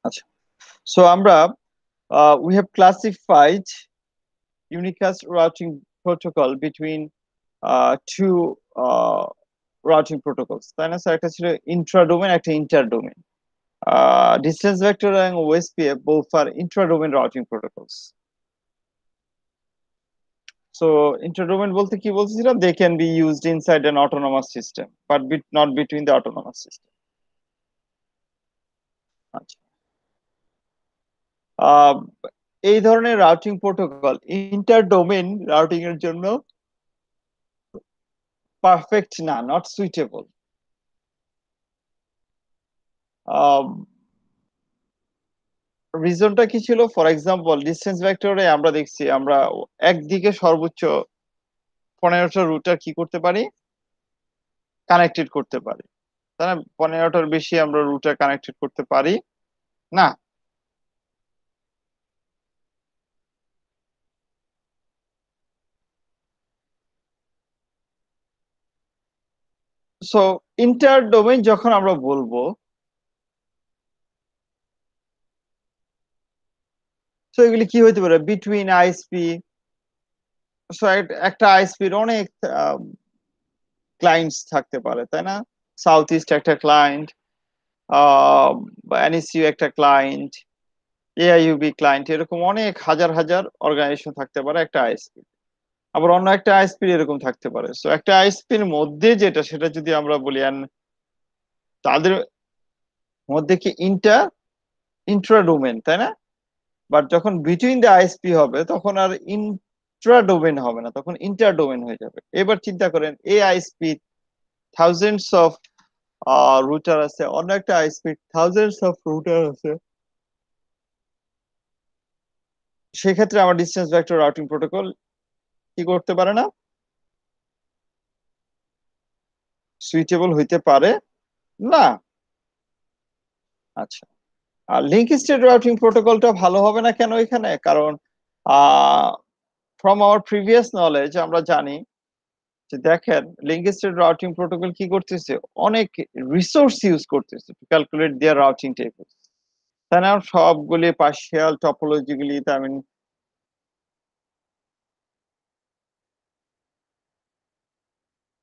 আচ্ছা, সো আমরা we have classified unicast routing protocol between two routing protocols, তাই না স্যার? একটা ছিল intra-domain, একটা inter-domain. Distance vector and OSPF both are intra-domain routing protocols. So intra-domain বলতে কি বলছিলাম? They can be used inside an autonomous system, but not between the autonomous system. আচ্ছা, আহ, এই ধরনের রাউটিং প্রোটোকল ইন্টার-ডোমেন রাউটিং এর জন্য perfect না, not suitable. রিজনটা কি ছিল? ফর এক্সাম্পল, ডিসটেন্স ভেক্টরে আমরা দেখছি আমরা একদিকে সর্বোচ্চ 15টা রুটার কি করতে পারি, কানেক্টেড করতে পারি, তাই না? 15টার বেশি আমরা রুটার কানেক্টেড করতে পারি না। সো ইন্টার ডোমেইন যখন আমরা বলবো, তো এগুলি কি হইতে পারে? Between ISP. সো একটা আইএসপির অনেক ক্লায়েন্টস থাকতে পারে, তাই না? সাউথ ইস্ট একটা ক্লায়েন্ট, এনএসইউ একটা ক্লায়েন্ট, এআইইউবি ক্লায়েন্ট, এরকম অনেক হাজার হাজার অর্গানাইজেশন থাকতে পারে একটা আইএসপি। আবার অন্য একটা আইএসপি এরকম থাকতে পারে। সো একটা আইএসপির মধ্যে যেটা, সেটা যদি আমরা বলি, তাদের মধ্যে কি ইন্ট্রা ডোমেন, তাই না? বাট যখন বিটুইন দ্য আইএসপি হবে তখন আর ইন্ট্রা ডোমেন হবে না, তখন ইন্টার ডোমেন হয়ে যাবে। এবার চিন্তা করেন, এই আইএসপি থাউজেন্ডস অফ রুটার আছে, অন্য একটা আইএসপি থাউজেন্ডস অফ রুটার আছে। সেক্ষেত্রে আমার ডিসটেন্স ভেক্টর রাউটিং প্রোটোকল কি করতে পারে না, সুইটেবল হইতে পারে না। আচ্ছা, আর লিঙ্ক স্টেট রাউটিং প্রোটোকলটা ভালো হবে না কেন এখানে? কারণ ফ্রম আওয়ার প্রিভিয়াস নলেজ আমরা জানি যে, দেখেন, লিঙ্ক স্টেট রাউটিং প্রোটোকল কি করতেছে, অনেক রিসোর্স ইউজ করতেছে to calculate their routing table, তাই না? সবগুলি পার্শিয়াল টপোলজি গুলি, আই মিন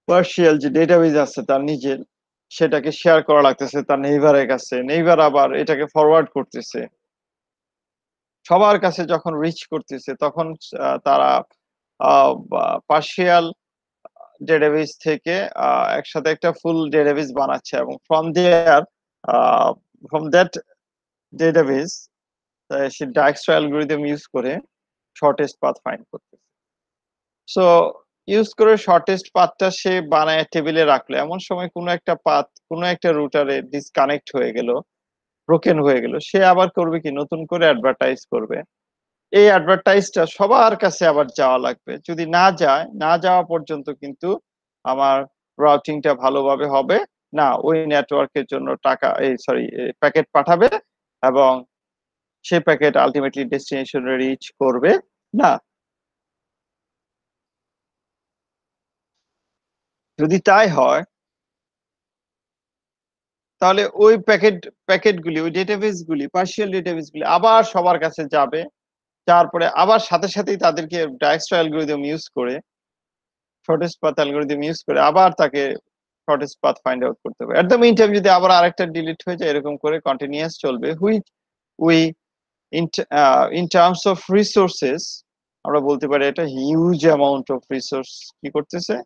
পার্শিয়াল যে ডেটাবেজ আছে তার নিজের, সেটাকে শেয়ার করা লাগতেছে তার নেইবারের কাছে, নেইবার আবার এটাকে ফরওয়ার্ড করতেছে সবার কাছে। যখন রিচ করতেছে তখন তারা পার্শিয়াল ডেটাবেস থেকে একসাথে একটা ফুল ডেটাবেস বানাচ্ছে, এবং ফ্রম দ্যাট ডেটাবেস সে ডাইকস্ট্রা অ্যালগরিদম ইউজ করে শর্টেস্ট পাথ ফাইন্ড করতেছে। সো ইউজ করে শর্টেস্ট পাথটা সে বানায় টেবিলে রাখলো। এমন সময় কোনো একটা পাথ কোনো একটা রুটারে ডিসকানেক্ট হয়ে গেল, ব্রোকেন হয়ে গেল, সে আবার করবে কি, নতুন করে অ্যাডভার্টাইজ করবে। এই অ্যাডভার্টাইজটা সবার কাছে আবার যাওয়া লাগবে। যদি না যায়, না যাওয়া পর্যন্ত কিন্তু আমার রাউটিংটা ভালোভাবে হবে না। ওই নেটওয়ার্কের জন্য টাকা, এই সরি, প্যাকেট পাঠাবে এবং সেই প্যাকেট আলটিমেটলি ডেস্টিনেশনে রিচ করবে না। যদি তাই হয়, তাহলে ওই প্যাকেটগুলি, ওই ডেটাবেস গুলি, পার্শিয়াল ডেটাবেস গুলি আবার সবার কাছে যাবে। তারপরে আবার সাথে সাথেই তাদেরকে ডাইকস্ট্রা অ্যালগরিদম ইউজ করে, শর্টেস্ট পাথ অ্যালগরিদম ইউজ করে আবার তাকে শর্টেস্ট পাথ ফাইন্ড আউট করতে হবে। এট দ্য মিন টাইম যদি আবার আরেকটা ডিলিট হয়ে যায়, এরকম করে কন্টিনিউয়াস চলবে। Which we in terms of resources আমরা বলতে পারি এটা হিউজ অ্যামাউন্ট অফ রিসোর্স কি করতেছে,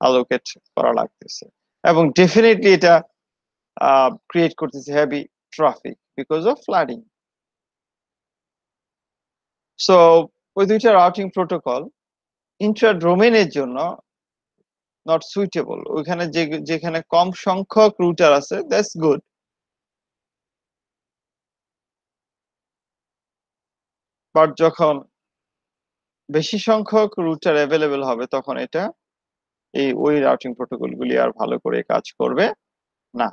অ্যালোকেট করা লাগতেছে, এবং ডেফিনেটলি এটা ক্রিয়েট করতেছে heavy traffic because of flooding. So ওই দুইটা রাউটিং প্রোটোকল ইন্ট্রা ডোমেনের জন্য নট সুইটেবল। ওইখানে যেখানে কম সংখ্যক রুটার আছে, দ্যাটস গুড। বাট যখন বেশি সংখ্যক রুটার অ্যাভেলেবেল হবে, তখন এটা ওই রাউটিং প্রোটোকল গুলি আর ভালো করে কাজ করবে না।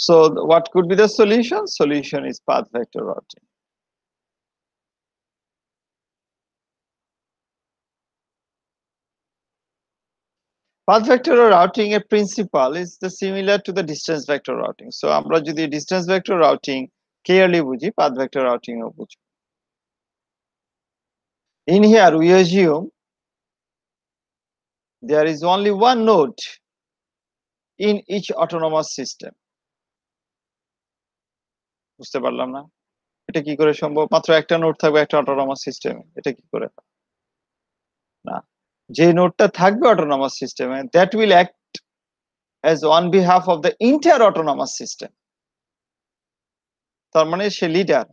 So what could be the solution? Solution is path vector routing. path vector routing a principle is the similar to the distance vector routing. So আমরা যদি distance vector routing clearly বুঝি, path vector routing ও বুঝি। In here we assume there is only one node in each autonomous system. বুঝতে পারলাম না, এটা কি করে সম্ভব? মাত্র একটা নোড থাকবে একটা অটোনমাস সিস্টেমে, এটা কি করে? না, যে নোডটা থাকবে অটোনমাস সিস্টেমে that will act as on behalf of the entire autonomous system. তার মানে সে leader,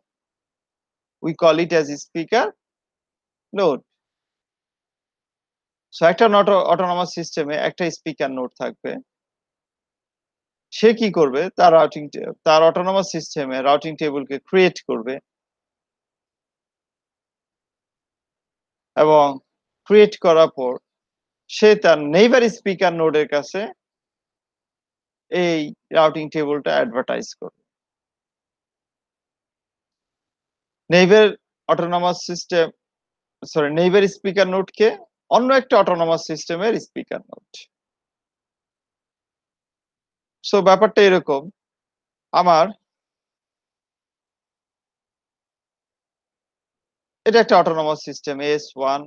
we call it as speaker node. So একটা অটোনমাস সিস্টেমে একটা স্পিকার নোড থাকবে, সে কি করবে? তার অটোনমাস সিস্টেমে রাউটিং টেবিলকে ক্রিয়েট করবে এবং ক্রিয়েট করার পর সে তার নেইবার স্পিকার নোডের কাছে এই রাউটিং টেবিলটা অ্যাডভার্টাইজ করবে। Neighbour autonomous system neighbour speaker নোডকে অন্য একটা অটোনমাস সিস্টেমের স্পিকার নোড। সো ব্যাপারটা এরকম, আমার এটা একটা autonomous system AS1,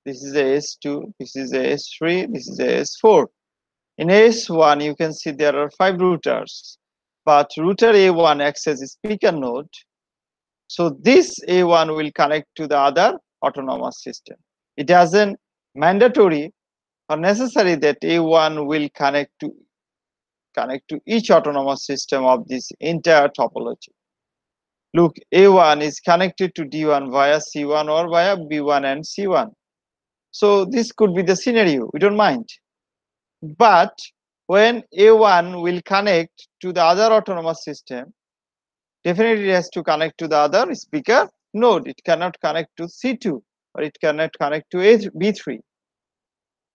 this is AS2, this is AS3, this is AS4. In AS1 you can see there are 5 routers, but router A1 acts as a speaker node. So this A1 will connect to the other autonomous system. It doesn't mandatory or necessary that A1 will connect to each autonomous system of this entire topology. Look, A1 is connected to D1 via C1 or via B1 and C1. So this could be the scenario, we don't mind. But when A1 will connect to the other autonomous system, definitely it has to connect to the other speaker node. It cannot connect to C2 or it cannot connect to B3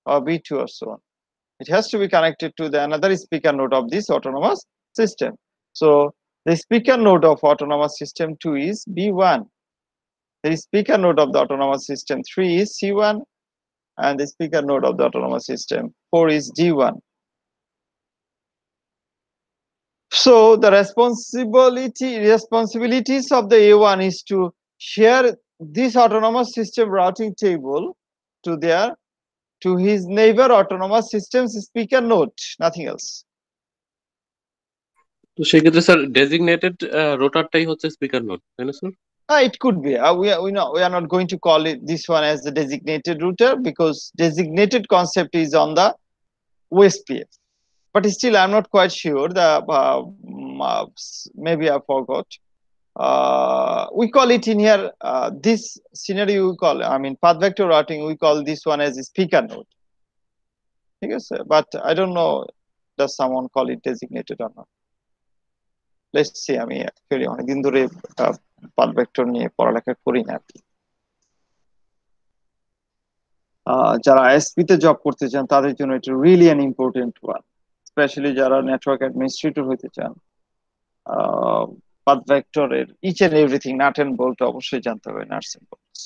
or B2 or so on. It has to be connected to the another speaker node of this autonomous system. So the speaker node of autonomous system 2 is B1. The speaker node of the autonomous system 3 is C1 and the speaker node of the autonomous system 4 is D1. So the responsibilities of the A1 is to share this autonomous system routing table to his neighbor autonomous systems speaker node, nothing else. তো সেক্ষেত্রে sir designated রোটারটাই হচ্ছে speaker node, তাই না sir? It could be. We are not going to call it this one as the designated router because designated concept is on the OSPF. But still, I'm not quite sure. Maybe I forgot. We call it in here. This scenario we call. Path vector routing. We call this one as a speaker node. Yes, but I don't know. Does someone call it designated or not? Let's see. Actually অনেকদিন ধরে path vector নিয়ে পড়ালেখা করি না। যারা ISP তে job করতে চান তাদের জন্য এটা really an important one, specially যারা নেটওয়ার্ক অ্যাডমিনিস্ট্রেটর হতে চান। পাথ ভেক্টরের each and everything nut and bolt অবশ্যই জানতে হবে, নাটস এন্ড বোল্টস।